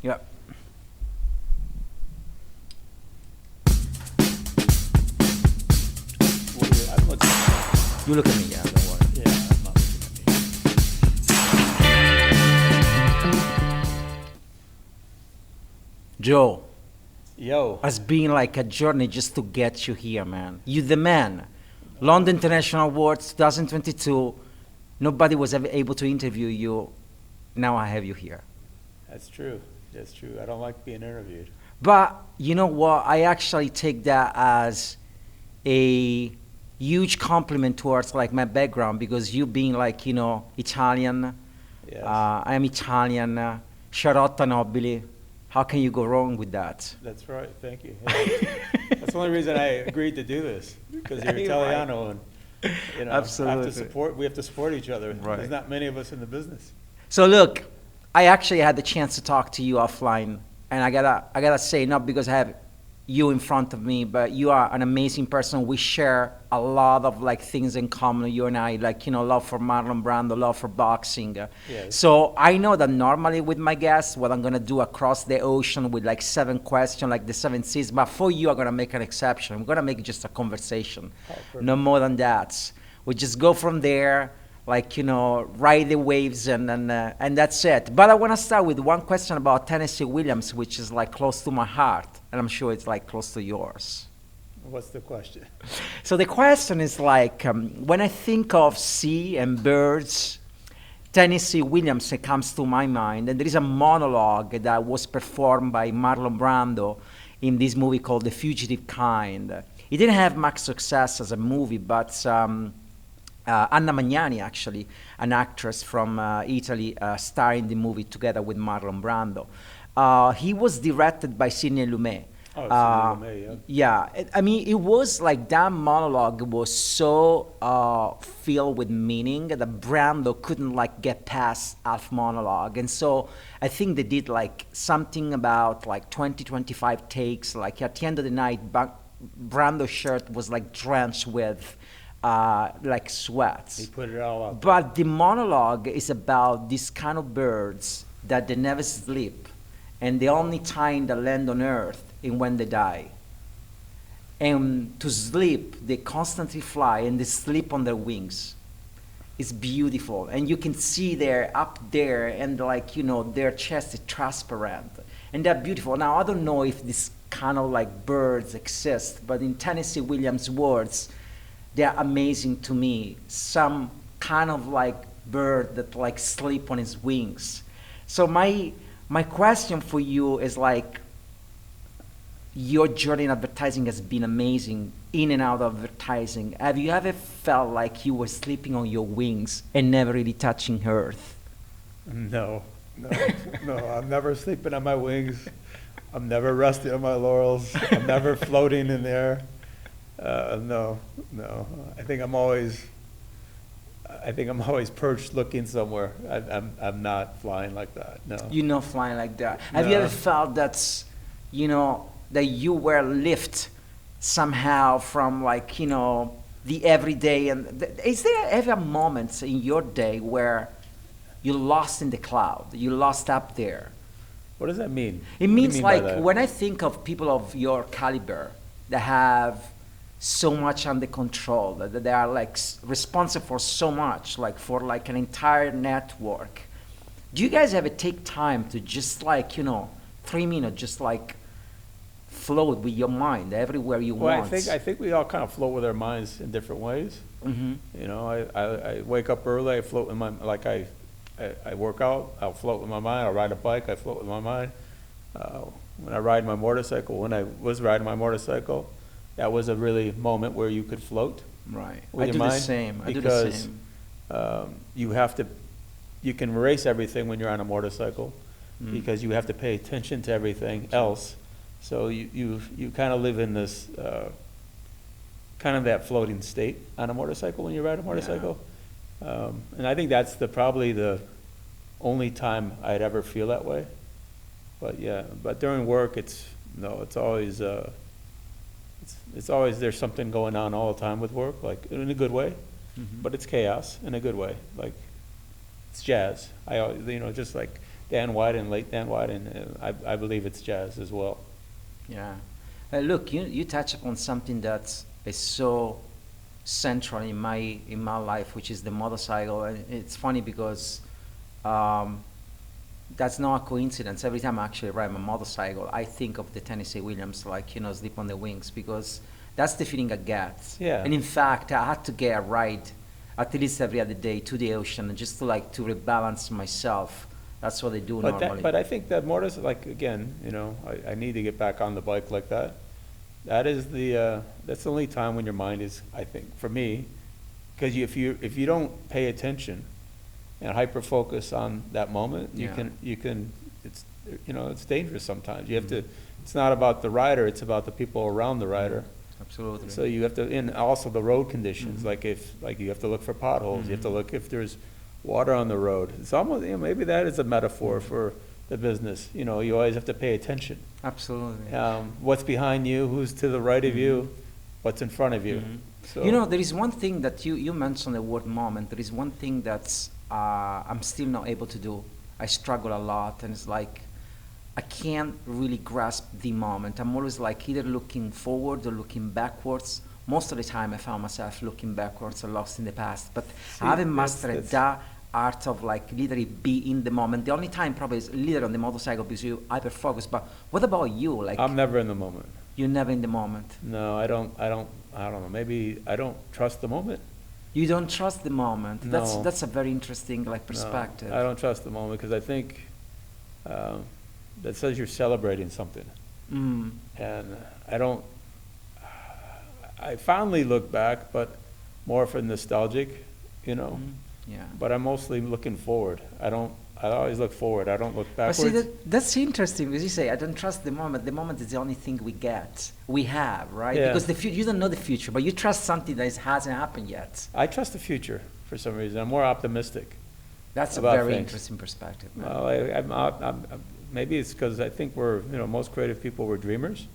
Yeah. I'm looking at You look at me, yeah, don't worry. yeah, I'm not looking Joe, at me. Yo, has been like a journey just to get you here, man. You the man. London International Awards 2022. Nobody was ever able to interview you. Now I have you here. that's true. That's true. I don't like being interviewed. But you know what? I actually take that as a huge compliment towards like my background because you being like, Italian. Yes. I am Italian. Sciarotta nobili. How can you go wrong with that? That's right. Thank you. Yeah. That's the only reason I agreed to do this because you're You're right. Italiano and Absolutely. we have to support each other. Right. There's not many of us in the business. So look, I actually had the chance to talk to you offline, and I gotta say, not because I have you in front of me, but you are an amazing person. We share a lot of like things in common. You and I, like love for Marlon Brando, love for boxing. Yes. So I know that normally with my guests, what I'm gonna do across the ocean with like 7 questions, like the 7 seas. But for you, I'm gonna make an exception. I'm gonna make just a conversation, perfect. no more than that. We just go from there, like ride the waves, and that's it. But I want to start with one question about Tennessee Williams, which is like close to my heart, and I'm sure it's like close to yours. What's the question? So the question is like, when I think of sea and birds, Tennessee Williams comes to my mind, and there is a monologue that was performed by Marlon Brando in this movie called The Fugitive Kind. It didn't have much success as a movie, but Anna Magnani, actually, an actress from Italy, starred in the movie together with Marlon Brando. He was directed by Sidney Lumet. Oh, Sidney Lumet, Yeah, I mean, it was like that monologue was so filled with meaning that Brando couldn't like get past half monologue, and so I think they did like something about like 20, 25 takes. Like at the end of the night, Brando's shirt was like drenched with like sweats. He put it all out. But the monologue is about these kind of birds that they never sleep, and the only time they land on Earth is when they die. And to sleep, they constantly fly and they sleep on their wings. It's beautiful, and you can see they're up there, and like their chest is transparent, and they're beautiful. Now I don't know if this kind of like birds exist, but in Tennessee Williams' words, they're amazing to me. Some kind of like bird that like sleep on his wings. So my question for you is like, your journey in advertising has been amazing, in and out of advertising. Have you ever felt like you were sleeping on your wings and never really touching earth? No, no. I'm never sleeping on my wings. I'm never resting on my laurels. I'm never floating in the air. No. I think I'm always perched looking somewhere. I'm not flying like that. No. You're not flying like that. Have you No. ever felt that you were lifted somehow from like, the everyday? And is there ever moments in your day where you lost in the cloud, you lost up there? What does that mean? It What do you means mean by like that? when I think of people of your caliber that have so much under control, that they are like responsible for so much, like for like an entire network. Do you guys ever take time to just like 3 minutes, just like float with your mind everywhere you Well, want? I think we all kind of float with our minds in different ways. Hmm. I wake up early. I float with I work out. I'll float with my mind. I'll ride a bike. I float with my mind. When I ride my motorcycle, when I was riding my motorcycle, that was a really moment where you could float Right. with I your do the mind. same. I do the Because same. you can erase everything when you're on a motorcycle Mm. because you have to pay attention to everything else. So you kind of live in this kind of that floating state on a motorcycle when you ride a motorcycle. And I think that's probably the only time I'd ever feel that way. But yeah, but during work, it's always there's something going on all the time with work, like in a good way, Mhm. but it's chaos in a good way. Like it's jazz. Just like Dan Wyden, late Dan Wyden, I believe it's jazz as well. Yeah. Look, you touch upon something that is so central in my life, which is the motorcycle. And it's funny because um, that's not a coincidence. Every time I actually ride my motorcycle, I think of the Tennessee Williams, like, Sleep on the Wings, because that's the feeling I get. Yeah. And in fact, I had to get a ride at least every other day to the ocean just to rebalance myself. That's what I do normally. But I think that like, again, I need to get back on the bike like that. That's the only time when your mind is, I think, for me, because if you don't pay attention and hyper focus on that moment, you can it's dangerous sometimes. You have to. It's not about the rider; it's about the people around the rider. Absolutely. So you have to, and also the road conditions. Like you have to look for potholes. You have to look if there's water on the road. It's almost, maybe that is a metaphor for the business. You always have to pay attention. Absolutely. What's behind you? Who's to the right of you? What's in front of you? So, there is one thing that you mentioned the word moment. There is one thing that's I'm still not able to do. I struggle a lot, and it's like I can't really grasp the moment. I'm always like either looking forward or looking backwards. Most of the time I found myself looking backwards or lost in the past. But I haven't mastered that art of like literally be in the moment. The only time probably is literally on the motorcycle because you hyper focus. But what about you? Like I'm never in the moment. You're never in the moment. No, I don't know. Maybe I don't trust the moment. You don't trust the moment. No. That's a very interesting perspective. No, I don't trust the moment because I think that says you're celebrating something. And I fondly look back, but more for nostalgic, Yeah. But I'm mostly looking forward. I always look forward. I don't look backwards. But see, that's interesting because you say, I don't trust the moment. The moment is the only thing we have, right? Yeah. Because you don't know the future, but you trust something that hasn't happened yet. I trust the future for some reason. I'm more optimistic. That's a about very things. Interesting perspective, man. Well, maybe it's because I think most creative people were dreamers,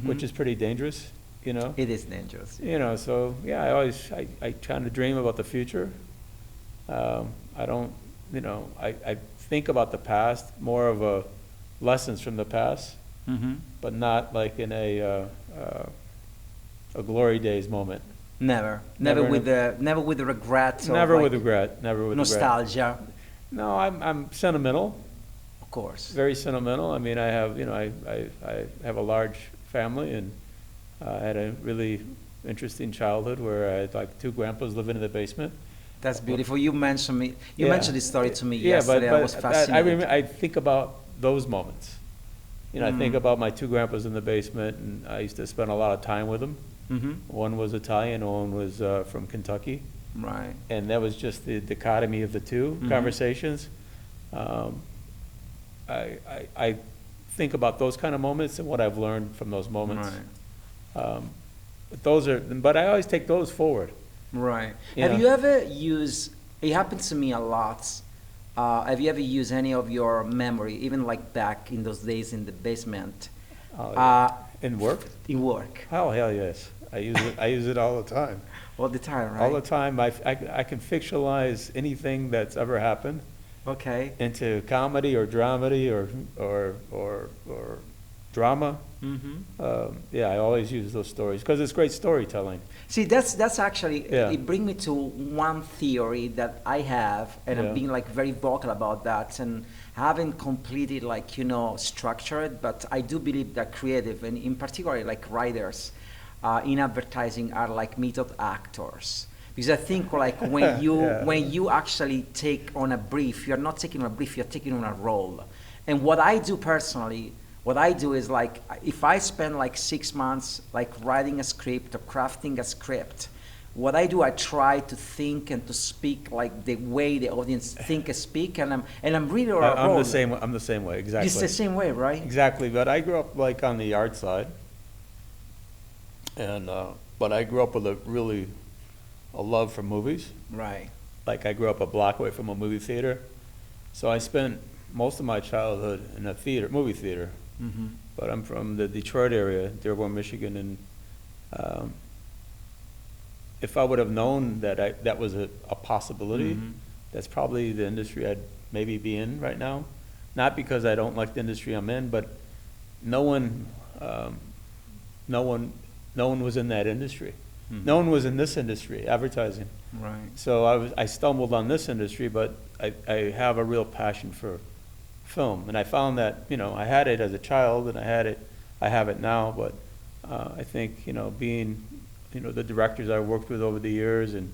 which is pretty dangerous, It is dangerous. So yeah, I try to dream about the future. I don't, I think about the past, more of lessons from the past, but not like in a glory days moment. Never with the regret. Never with regret. Never with nostalgia. Regret. No, I'm sentimental. Of course. Very sentimental. I mean, I have, I have a large family, and I had a really interesting childhood where I had like 2 grandpas living in the basement. That's beautiful. You mentioned this story to me yesterday. But I was fascinated. I think about those moments. I think about my 2 grandpas in the basement, and I used to spend a lot of time with them. One was Italian, one was from Kentucky. Right. And that was just the dichotomy of the 2 conversations. I think about those kind of moments and what I've learned from those moments. Right. But I always take those forward. Right. Have you ever used, it happens to me a lot, have you ever used any of your memory, even like back in those days in the basement? In work? In work. Oh, hell yes. I use it all the time. All the time, right? All the time. I can fictionalize anything that's ever happened. Okay. Into comedy or dramedy or drama. Yeah, I always use those stories because it's great storytelling. See, that's actually, Yeah. it brings me to one theory that I have, and Yeah. I'm being like very vocal about that, and haven't completely structured, but I do believe that creative, and in particular like writers in advertising are like method actors. Because I think like when you actually take on a brief, you're not taking on a brief, you're taking on a role. And what I do personally, is like, if I spend like 6 months like writing a script or crafting a script, what I do, I try to think and to speak like the way the audience think and speak, and I'm really on a I'm roll. the same way, exactly. It's the same way, right? Exactly, but I grew up like on the art side, and but I grew up with a love for movies. Right. Like I grew up a block away from a movie theater, so I spent most of my childhood in a movie theater. But I'm from the Detroit area, Dearborn, Michigan, and if I would have known that that was a possibility, that's probably the industry I'd maybe be in right now. not because I don't like the industry I'm in, but no one, um, no one, no one was in that industry. No one was in this industry, advertising. Right. So I stumbled on this industry, but I have a real passion for film. And I found that, I had it as a child, and I have it now, but I think, being, the directors I worked with over the years and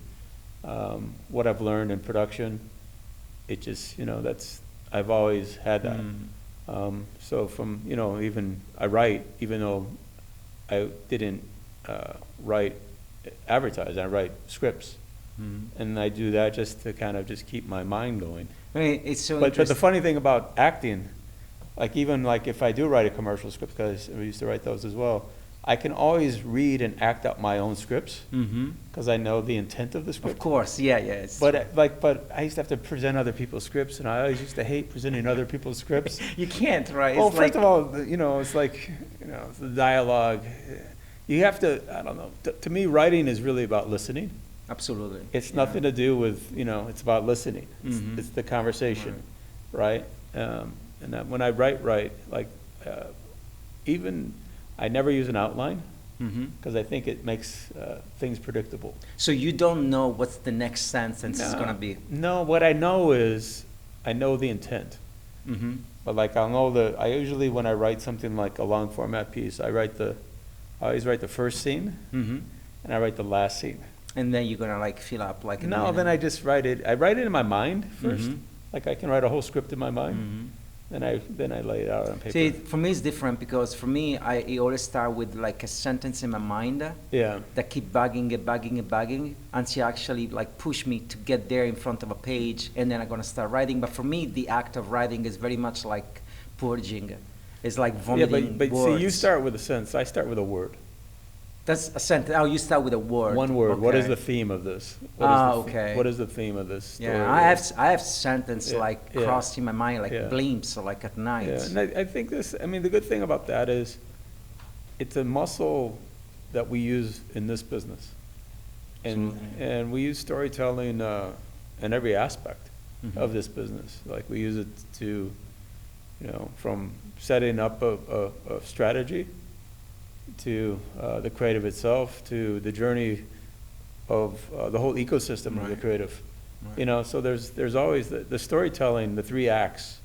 what I've learned in production, it just, I've always had that. So from, even I write, even though I didn't write advertise, I write scripts. And I do that just to kind of just keep my mind going. I mean, it's so But interesting. the funny thing about acting, even if I do write a commercial script, because we used to write those as well, I can always read and act out my own scripts because I know the intent of the script. Of course, yeah. It's But I used to have to present other people's scripts, and I always used to hate presenting other people's scripts. you can't, right? Well, It's first of all, it's like, it's the dialogue. You have to, I don't know, to me, writing is really about listening. Absolutely. It's nothing to do with, it's about listening. It's the conversation, right? And that when I write, even, I never use an outline because I think it makes things predictable. So you don't know what the next sentence is going to be? No, what I know is, I know the intent. But I'll know I usually, when I write something like a long format piece, I always write the first scene and I write the last scene. And then you're gonna fill up No, then I just write it. I write it in my mind first. I can write a whole script in my mind. Then I lay it out on paper. See, for me it's different because for me it always start with a sentence in my mind that keep bugging until actually push me to get there in front of a page, and then I'm gonna start writing. But for me the act of writing is very much like purging. It's like vomiting. But words. see, you start with a sentence. I start with a word. That's a sentence. Oh, you start with a word. One word. Okay. What is the theme of this? Okay. What is the theme of this story? Yeah, I have sentence Yeah. crossed in my mind Yeah. blimps at night. Yeah, and I think the good thing about that is it's a muscle that we use in this business. And we use storytelling in every aspect of this business. We use it to, from setting up a strategy to the creative itself, to the journey of the whole ecosystem of the creative. Right. So there's always the storytelling, the 3 acts,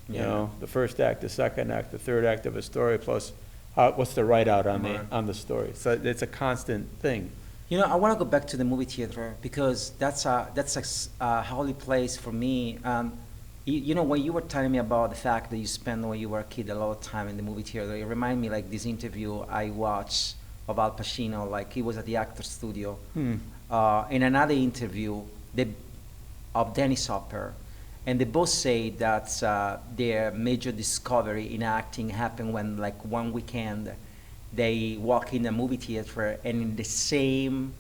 the first act, the second act, the third act of a story, plus what's the write out on the story. So it's a constant thing. I want to go back to the movie theater because that's a holy place for me. When you were telling me about the fact that you spent when you were a kid a lot of time in the movie theater, it reminded me this interview I watched of Al Pacino, he was at the Actors Studio. In another interview of Dennis Hopper, and they both say that their major discovery in acting happened when one weekend they walk in a movie theater and in the same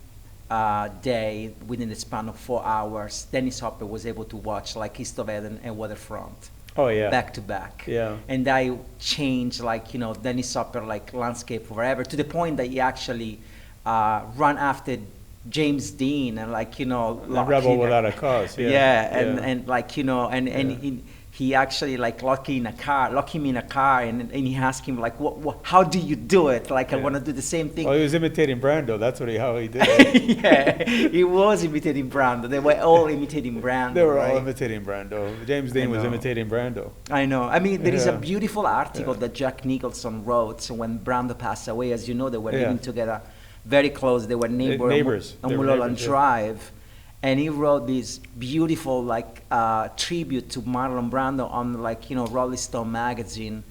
day, within the span of 4 hours, Dennis Hopper was able to watch East of Eden and Waterfront. Oh yeah. Back to back. Yeah. And I changed Dennis Hopper landscape forever to the point that he actually run after James Dean and Rebel Without a Cause. Yeah. And he actually locked him in a car and he asked him how do you do it? I want to do the same thing. Oh, he was imitating Brando. That's how he did it. Yeah, he was imitating Brando. They were all imitating Brando. They were all imitating Brando. James Dean was imitating Brando. I know. I mean, there is a beautiful article that Jack Nicholson wrote when Brando passed away. As you know, they were living together very close. They were neighbors on Mulholland Drive. And he wrote this beautiful tribute to Marlon Brando on Rolling Stone magazine,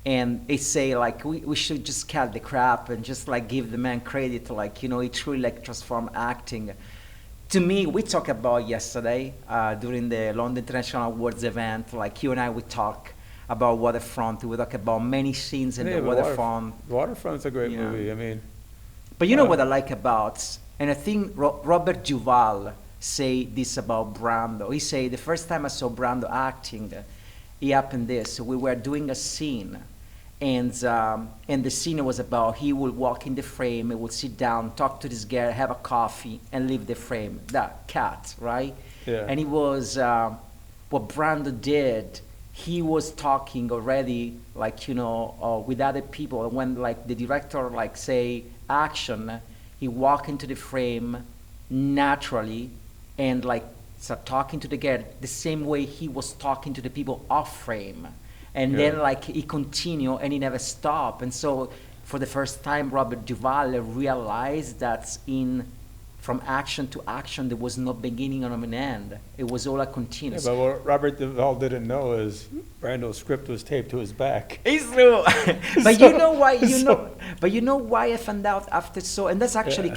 and they say we should just cut the crap and just give the man credit, he truly transformed acting. To me, we talked about yesterday during the London International Awards event, you and I we talk about Waterfront. We talk about many scenes in the Waterfront. Waterfront's a great movie. But what I like about, and I think Robert Duvall say this about Brando. He say the first time I saw Brando acting, it happened this. We were doing a scene, and the scene was about he would walk in the frame, he would sit down, talk to this girl, have a coffee, and leave the frame. That cat, right? Yeah. And it was what Brando did. he was talking already, like, with other people. And when like the director like say action, he walk into the frame naturally and like start talking to the guy the same way he was talking to the people off frame. And then like he continue and he never stop. And so for the first time, Robert Duvall realized that from action to action, there was no beginning or an end. It was all a continuous. But what Robert Duvall didn't know is Brando's script was taped to his back. It's true. But you know why? But you know why I found out after so, and that's actually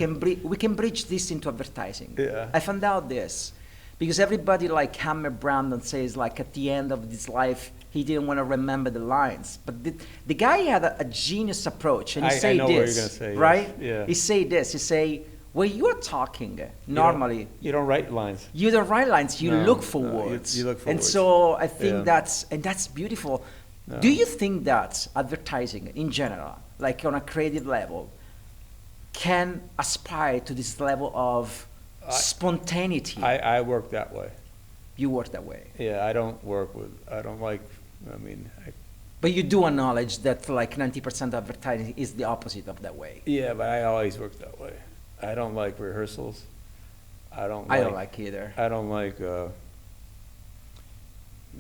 we can bridge this into advertising. Yeah. I found out this because everybody like hammer Brandon says like at the end of his life he didn't want to remember the lines, but the guy had a genius approach, and he say know this, what you're gonna say, right? Yes. Yeah. He say this. He say, when you're talking normally, you don't write lines. you don't write lines. You look for words. You look for and words. so I think that's beautiful. No. Do you think that advertising in general, like on a creative level, can aspire to this level of spontaneity? I work that way. You work that way. Yeah, I don't like, But you do acknowledge that like 90% of advertising is the opposite of that way. yeah, but I always work that way. I don't like rehearsals. I don't like either. I don't like,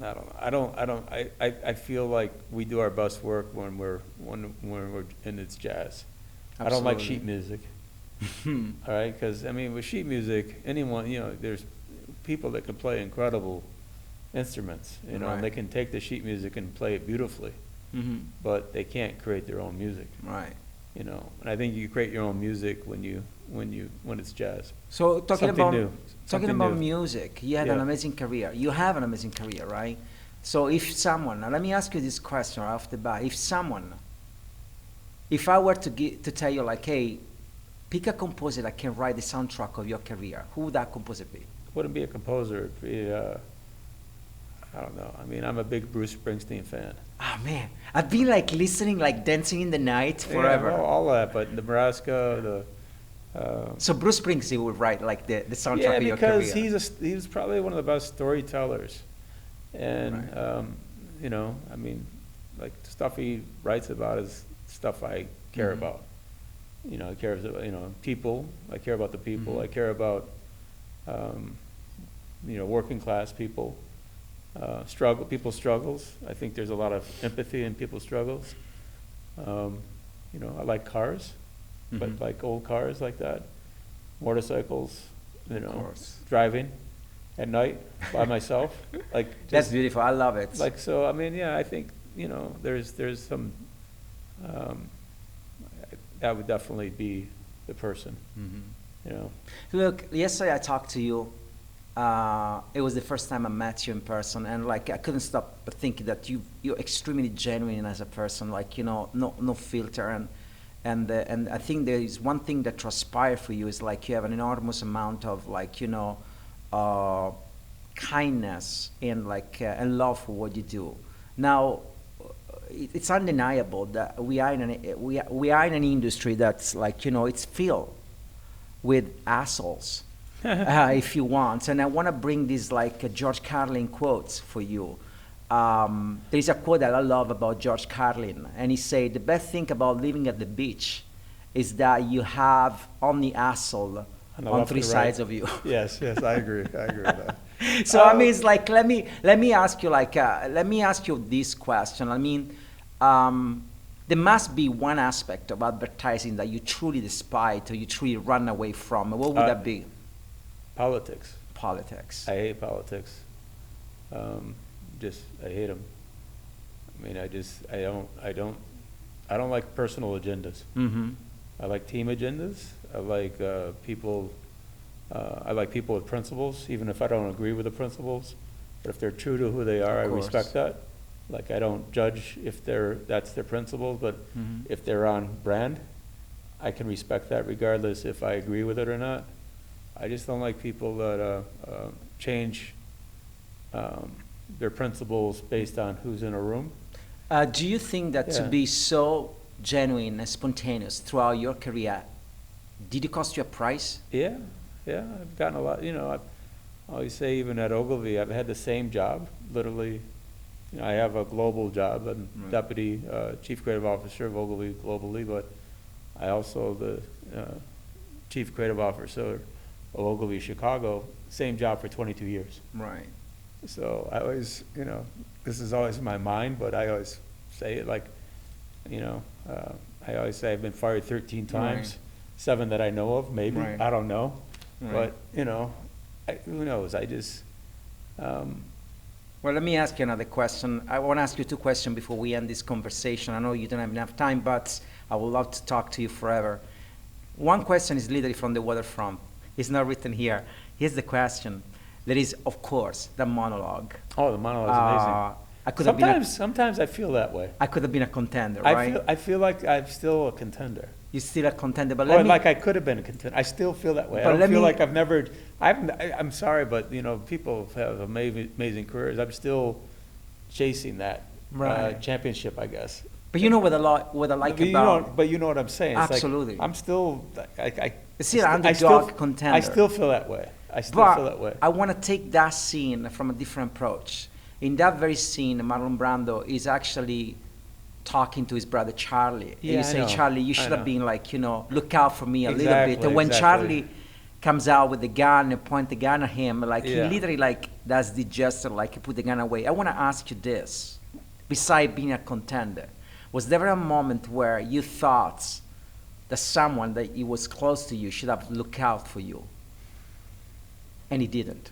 I don't know. I feel like we do our best work when we're and it's jazz. Absolutely. I don't like sheet music. All right, because with sheet music, anyone, there's people that can play incredible instruments, Right. and they can take the sheet music and play it beautifully, but they can't create their own music, Right. And I think you create your own music when it's jazz. So talking Something about new. music, you had an Yeah. amazing career. You have an amazing career, right? So now let me ask you this question right off the bat. If I were to tell you like, hey, pick a composer that can write the soundtrack of your career, who would that composer be? Wouldn't be a composer, it'd be, I don't know. I'm a big Bruce Springsteen fan. Oh man, I've been like listening, like Dancing in the Night forever. Yeah, well, all that, but Nebraska, So Bruce Springsteen would write like the soundtrack of your career. Yeah, because he's probably one of the best storytellers, and Right. like stuff he writes about is stuff I care about. I care about people. I care about the people. I care about working class people, people's struggles. I think there's a lot of empathy in people's struggles. I like cars, but like old cars like that, motorcycles, Of course. driving at night by myself. Like That's just, beautiful. I love it. like, so, I think, there's some, that would definitely be the person, Look, yesterday I talked to you. It was the first time I met you in person, and like I couldn't stop but thinking that you're extremely genuine as a person. Like no filter, and I think there is one thing that transpires for you is like you have an enormous amount of like kindness and like and love for what you do. Now, it's undeniable that we are in an industry that's like it's filled with assholes, if you want. And I want to bring these like George Carlin quotes for you. There is a quote that I love about George Carlin, and he said, the best thing about living at the beach is that you have only asshole on three sides of you. Yes, I agree with that. So it's like, let me ask you this question. There must be one aspect of advertising that you truly despise or you truly run away from. What would that be? Politics. Politics. I hate politics. I hate them. I don't like personal agendas. I like team agendas. I like people. I like people with principles, even if I don't agree with the principles. But if they're true to who they are, I respect that. Like, I don't judge if that's their principles, but if they're on brand, I can respect that regardless if I agree with it or not. I just don't like people that change their principles based on who's in a room. Do you think that to be so genuine and spontaneous throughout your career, did it cost you a price? Yeah, I've gotten a lot. I always say, even at Ogilvy, I've had the same job literally You know, I have a global job. I'm Right. deputy chief creative officer of Ogilvy globally, but I also the chief creative officer of Ogilvy Chicago. Same job for 22 years. Right. So I always, you know, this is always in my mind, but I always say it like, you know, I always say I've been fired 13 times, Right. 7 that I know of, maybe, Right. I don't know. Right. But, you know, who knows, I just, Well, let me ask you another question. I want to ask you two questions before we end this conversation. I know you don't have enough time, but I would love to talk to you forever. One question is literally from the waterfront. It's not written here. Here's the question. There is, of course, the monologue. oh, the monologue's amazing. I could have been Sometimes I feel that way. I could have been a contender, right? I feel like I'm still a contender. You're still a contender, but Or let me, like I could have been a contender. I still feel that way. I But don't let feel me- like I've never, I'm sorry, but, you know, people have amazing careers. I'm still chasing that Right. championship, I guess. but you know what I like But about but you know what I'm saying. It's like, Absolutely. I'm still, It's still an I still- underdog contender. I still feel that way. I still feel that way. But I want to take that scene from a different approach. In that very scene, Marlon Brando is actually talking to his brother Charlie. And Yeah, you I say, know. Charlie, you I should have know. been like, you know, look out for me a little Exactly, bit. And when exactly. Charlie comes out with the gun and point the gun at him, like Yeah. he literally like does the gesture, like he put the gun away. I want to ask you this: besides being a contender, was there a moment where you thought that someone that was close to you should have looked out for you, and he didn't?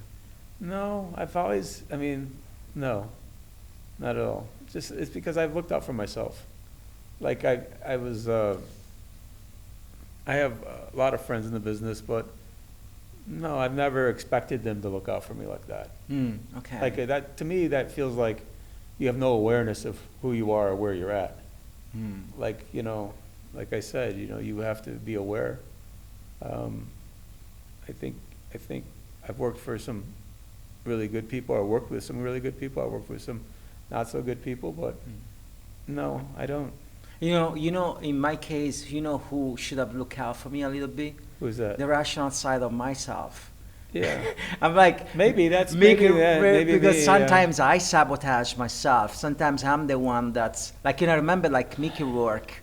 No, I've always, I mean, no, not at all. Just, it's because I've looked out for myself. Like I was, I have a lot of friends in the business, but no, I've never expected them to look out for me like that. Okay. Like that, to me, that feels like you have no awareness of who you are or where you're at. Like, you know, like I said, you know, you have to be aware. I think I've worked for some really good people. I worked with some really good people. I worked with some not so good people, but no, I don't. You know, in my case, you know who should have looked out for me a little bit? Who's that? The rational side of myself. Yeah. I'm like, Maybe that's, maybe because me, yeah. sometimes I sabotage myself. Sometimes I'm the one that's like, you know, remember like Mickey Rourke.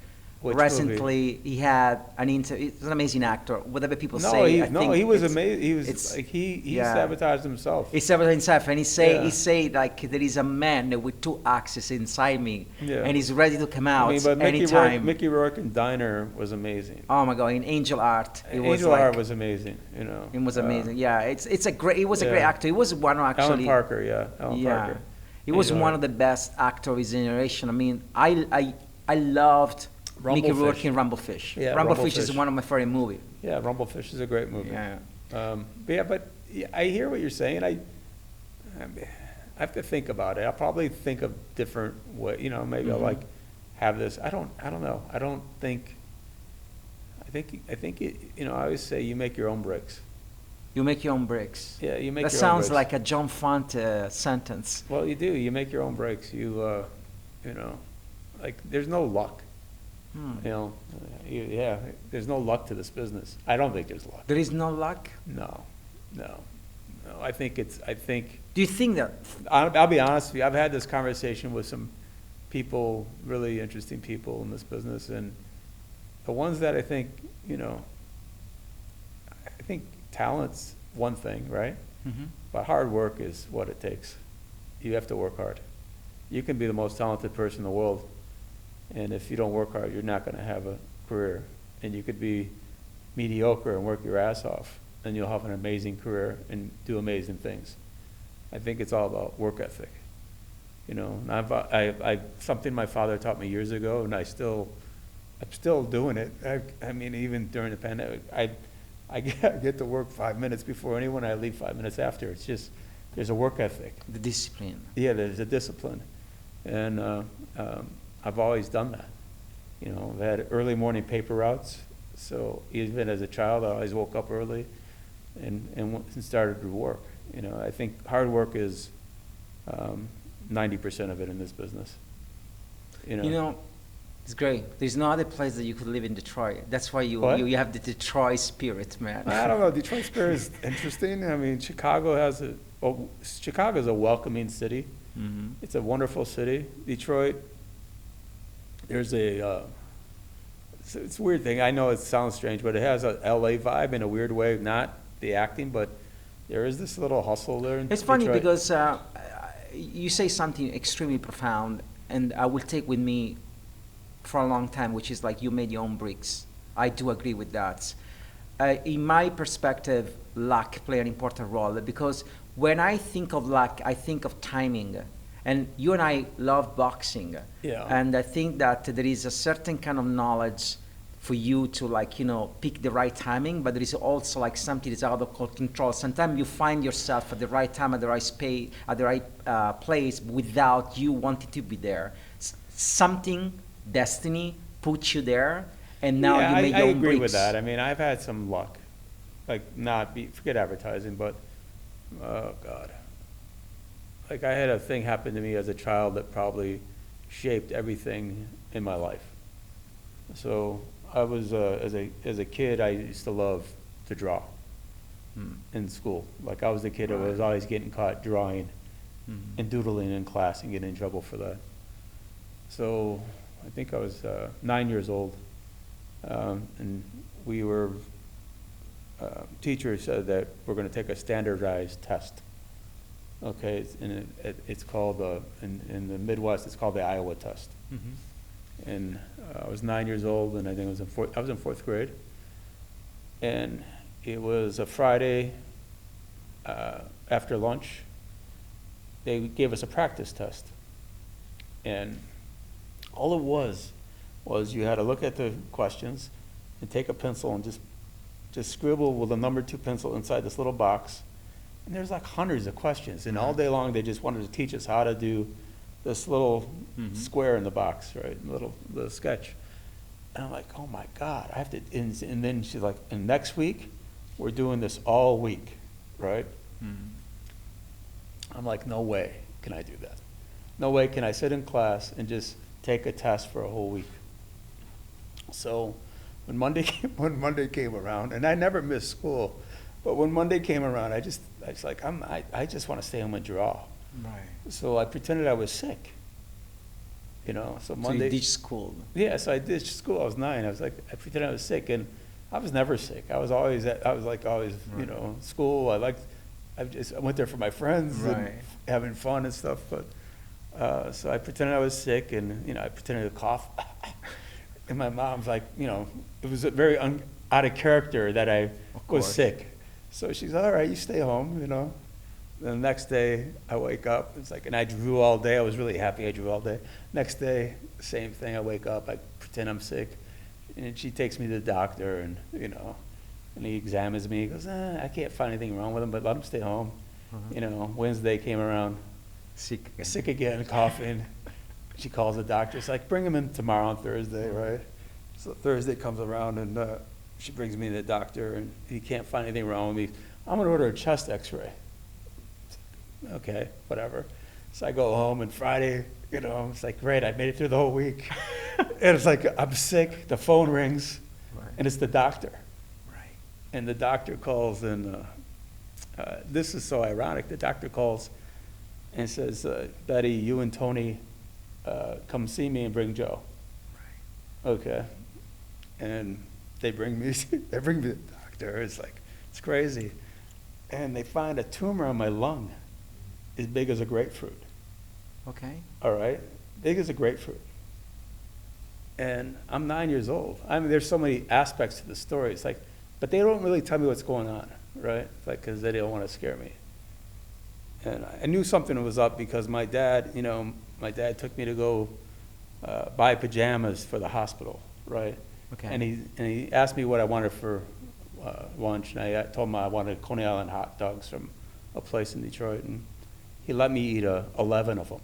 Which Recently, he had an interview. He's an amazing actor. Whatever people No, say, he was it's- amazing. He it's- was like, he yeah. sabotaged himself. He sabotaged himself, and he say Yeah. like there is a man with 2 axes inside me, Yeah. and he's ready to come out I mean, but anytime. Mickey Rourke in Diner was amazing. Oh my God! In Angel Art, it was Angel like Art was amazing, you know. it was amazing. Yeah, it's a great. It was a yeah. great actor. He was one of Alan actually. Parker, yeah. Alan yeah, Parker. he was Angel one Art. of the best actors of his generation. I mean, I loved Mickey Rourke Rumblefish. in Rumblefish. Yeah, Rumblefish is Rumblefish. one of my favorite movies. Yeah, Rumblefish is a great movie. Yeah. But yeah, I hear what you're saying. I have to think about it. I'll probably think of different way. You know, maybe I'll like have this. I don't know. I don't think. I think it, you know. I always say you make your own bricks. You make your own bricks. Yeah, you make. That your sounds own bricks. like a John Font sentence. Well, you do. You make your own breaks. You know, like there's no luck. You know, yeah, there's no luck to this business. I don't think there's luck. There is no luck. No. I think Do you think that? I'll be honest with you. I've had this conversation with some people, really interesting people in this business, and the ones that I think, you know, I think talent's one thing, right? But hard work is what it takes. You have to work hard. You can be the most talented person in the world, and if you don't work hard, you're not going to have a career. And you could be mediocre and work your ass off, and you'll have an amazing career and do amazing things. I think it's all about work ethic. You know, and I something my father taught me years ago, and I'm still doing it. I mean, even during the pandemic, I get to work 5 minutes before anyone. I leave 5 minutes after. It's just, there's a work ethic. The discipline. Yeah, there's a discipline. And I've always done that. You know, I've had early morning paper routes. So even as a child, I always woke up early and started to work. You know, I think hard work is 90% of it in this business. You know, it's great. There's no other place that you could live in Detroit. That's why you What? you have the Detroit spirit, man. I don't know. Detroit spirit is interesting. I mean, Chicago's a welcoming city. Mm-hmm. It's a wonderful city. Detroit, there's it's a weird thing. I know it sounds strange, but it has a LA vibe in a weird way, not the acting, but there is this little hustle there in It's funny Detroit. because you say something extremely profound, and I will take with me for a long time, which is like you made your own bricks. I do agree with that. In my perspective, luck play an important role because when I think of luck, I think of timing. And you and I love boxing. Yeah. And I think that there is a certain kind of knowledge for you to like, pick the right timing, but there is also like something that's out of control. Sometimes you find yourself at the right time, at the right space, at the right place without you wanting to be there. Something, destiny, puts you there, and now Yeah, you make I your own agree with bricks. that. I mean, I've had some luck, like forget advertising, but, oh God. Like I had a thing happen to me as a child that probably shaped everything in my life. So I was, as a kid, I used to love to draw in school. Like I was the kid that was always getting caught drawing and doodling in class and getting in trouble for that. So I think I was 9 years old, and we were, teacher said that we're going to take a standardized test. Okay, it's called, in the Midwest, it's called the Iowa test. And I was 9 years old, and I think I was in fourth grade. And it was a Friday after lunch. They gave us a practice test. And all it was you had to look at the questions and take a pencil and just scribble with a number 2 pencil inside this little box. And there's like hundreds of questions. And all day long, they just wanted to teach us how to do this little square in the box, right? Little sketch. And I'm like, oh my God, I have to, and then she's like, and next week, we're doing this all week, right? I'm like, no way can I do that. No way can I sit in class and just take a test for a whole week. So when Monday came around, and I never missed school, but when Monday came around, I just want to stay home and draw. Right. So I pretended I was sick. So Monday. So you ditched school. Yeah, so I ditched school. I was 9. I pretended I was sick, and I was never sick. I was always, school. I went there for my friends and having fun and stuff. But so I pretended I was sick, and I pretended to cough. And my mom's like, it was very out of character that I was sick. So she's all right. You stay home. Then the next day I wake up. It's like, and I drew all day. I was really happy I drew all day. Next day, same thing. I wake up. I pretend I'm sick, and she takes me to the doctor, and and he examines me. He goes, I can't find anything wrong with him, but let him stay home. Wednesday came around. Sick again, coughing. She calls the doctor. It's like, bring him in tomorrow on Thursday, right? So Thursday comes around, and she brings me to the doctor, and he can't find anything wrong with me. I'm going to order a chest x-ray. Okay, whatever. So I go home, and Friday, it's like, great, I made it through the whole week. And it's like, I'm sick. The phone rings, and it's the doctor. Right. And the doctor calls, and this is so ironic. The doctor calls and says, Betty, you and Tony come see me and bring Joe. Right. Okay. And they bring me to the doctor. It's like, it's crazy. And they find a tumor on my lung as big as a grapefruit. Okay. All right? Big as a grapefruit. And I'm 9 years old. I mean, there's so many aspects to the story. It's like, but they don't really tell me what's going on, right? It's like, because they don't want to scare me. And I knew something was up because my dad took me to go buy pajamas for the hospital, right? Okay. And he asked me what I wanted for lunch, and I told him I wanted Coney Island hot dogs from a place in Detroit, and he let me eat 11 of them.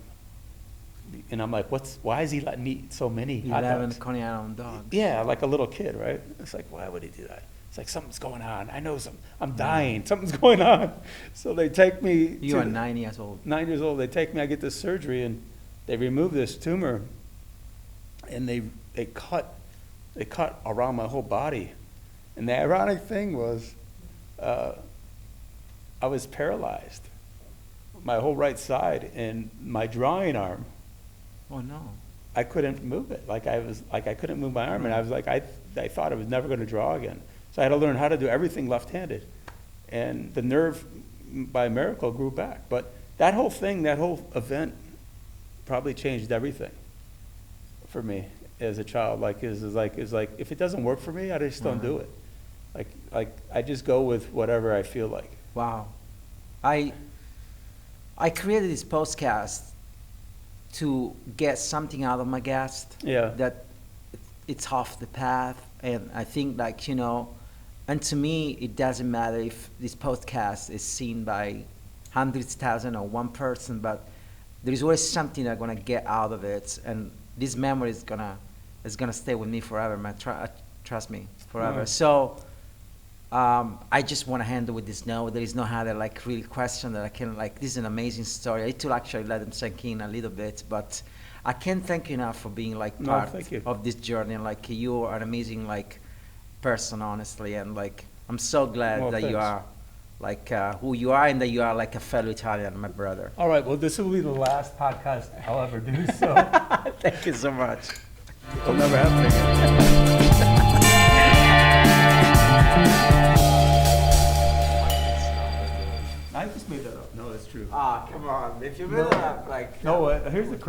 And I'm like, why is he letting me eat so many hot dogs? 11 Coney Island dogs. Yeah, like a little kid, right? It's like, why would he do that? It's like, something's going on. I know I'm dying. Something's going on. So they take me. You are 9 years old. 9 years old. They take me. I get this surgery, and they remove this tumor, and they cut around my whole body. And the ironic thing was, I was paralyzed. my whole right side, and my drawing arm, Oh no. I couldn't move it. I couldn't move my arm, and I was like, I thought I was never going to draw again. So I had to learn how to do everything left-handed, and the nerve, by miracle, grew back. But that whole thing, that whole event, probably changed everything for me as a child. Is like if it doesn't work for me, I just don't do it. I just go with whatever I feel like. Wow. I created this podcast to get something out of my guest. Yeah. That it's off the path, and I think and to me it doesn't matter if this podcast is seen by hundreds, thousands, or one person, but there is always something I'm gonna get out of it, and this memory is gonna stay with me forever, man. Trust me, forever. Right. So I just want to handle with this note. There is no other real question that I can This is an amazing story. I need to actually let them sink in a little bit, but I can't thank you enough for being part thank you. of this journey. And you are an amazing person, honestly, and I'm so glad Well, that you thanks. are who you are, and that you are a fellow Italian, my brother. All right, well, this will be the last podcast I'll ever do, so Thank you so much. it'll never happen again. I just made that up. No, that's true. Ah, come on. If you made it up, No, here's the crazy